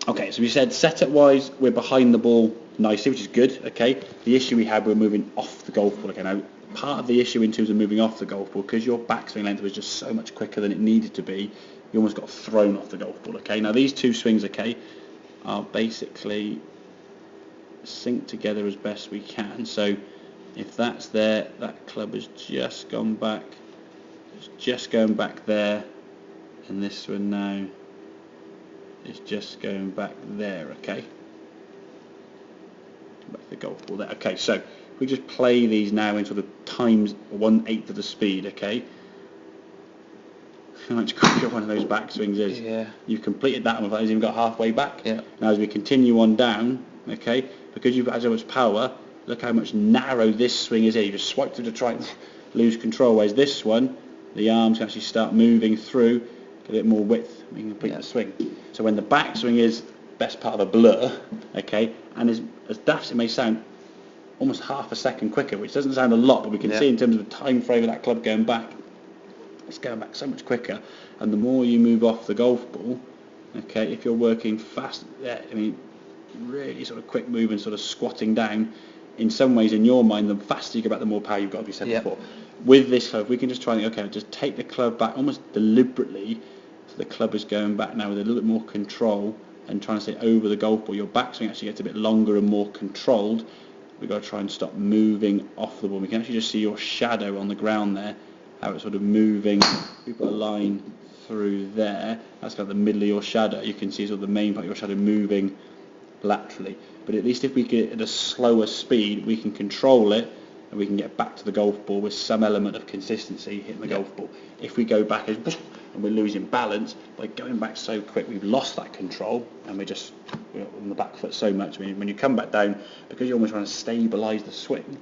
Okay, so we said setup-wise, we're behind the ball nicely, which is good, okay? The issue we had, we're moving off the golf ball. Okay, now, part of the issue in terms of moving off the golf ball, because your backswing length was just so much quicker than it needed to be, you almost got thrown off the golf ball, okay? Now, these two swings, okay, are basically synced together as best we can. So, if that's there, that club has just gone back. It's just going back there, and this one now is just going back there, okay? Back to the golf ball there. Okay, so we just play these now in sort of times 1/8 of the speed, okay? How much quicker one of those backswings is. Yeah. You've completed that one without even got halfway back. Yeah. Now as we continue on down, okay, because you've got so much power, look how much narrow this swing is here. You just swipe through to try and lose control, whereas this one, the arms can actually start moving through, get a bit more width, and you can complete the swing. So when the backswing is best part of the blur, okay, and as daft as it may sound, almost half a second quicker, which doesn't sound a lot, but we can see in terms of the time frame of that club going back, it's going back so much quicker. And the more you move off the golf ball, okay, if you're working fast, I mean, really sort of quick movement, sort of squatting down, in some ways in your mind, the faster you go back, the more power you've got, as we said before. With this club, we can just try and, okay, just take the club back almost deliberately, so the club is going back now with a little bit more control and trying to stay over the golf ball. Your backswing actually gets a bit longer and more controlled. We've got to try and stop moving off the ball. We can actually just see your shadow on the ground there, how it's sort of moving. We put a line through there, that's kind of the middle of your shadow. You can see sort of the main part of your shadow moving laterally. But at least if we get at a slower speed, we can control it and we can get back to the golf ball with some element of consistency hitting the golf ball. If we go back and we're losing balance, by going back so quick, we've lost that control and we're on the back foot so much. I mean, when you come back down, because you're almost trying to stabilise the swing,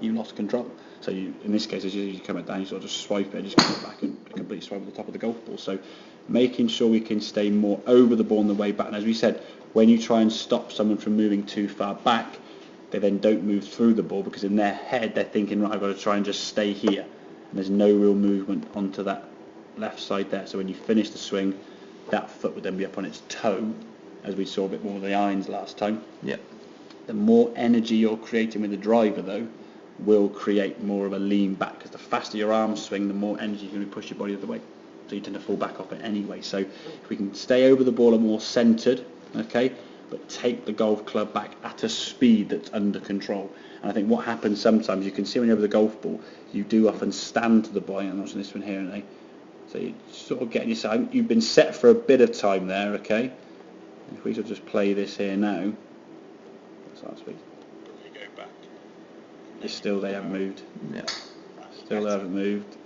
you lost control. So you, in this case, as you come back down, you sort of just swipe it, just come back and completely swipe at the top of the golf ball. So making sure we can stay more over the ball on the way back. And as we said, when you try and stop someone from moving too far back, they then don't move through the ball, because in their head they're thinking, right, I've got to try and just stay here. And there's no real movement onto that left side there. So when you finish the swing, that foot would then be up on its toe, as we saw a bit more with the irons last time. Yeah. The more energy you're creating with the driver, though, will create more of a lean back, because the faster your arms swing, the more energy you're going to push your body the other way. So you tend to fall back off it anyway. So if we can stay over the ball and more centred, okay, but take the golf club back at a speed that's under control. And I think what happens sometimes, you can see when you're over the golf ball, you do often stand to the ball. I'm watching this one here, aren't I? So you're sort of getting yourself, you've been set for a bit of time there, okay? If we sort of just play this here now, that's our speed. We go back. It's still, they haven't moved. Yeah. Still they haven't moved.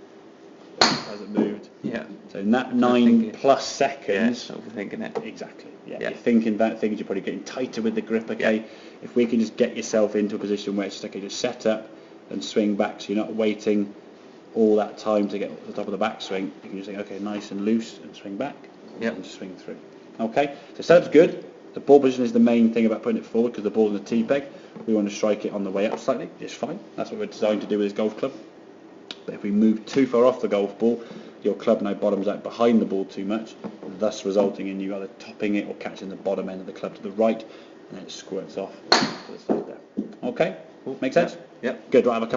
Hasn't moved. Yeah. So in that 9+ seconds, overthinking it. Exactly. Yeah. You're thinking that things, you're probably getting tighter with the grip. Okay. Yeah. If we can just get yourself into a position where it's just okay, just set up and swing back, so you're not waiting all that time to get to the top of the backswing. You can just think, okay, nice and loose, and swing back. Yeah. And just swing through. Okay. So setup's good. The ball position is the main thing about putting it forward, because the ball's in the tee peg. We want to strike it on the way up slightly. Just fine. That's what we're designed to do with this golf club. But if we move too far off the golf ball, your club now bottoms out behind the ball too much, thus resulting in you either topping it or catching the bottom end of the club to the right, and then it squirts off to the side there. Okay? Make sense? Yep. Good. Right, have a couple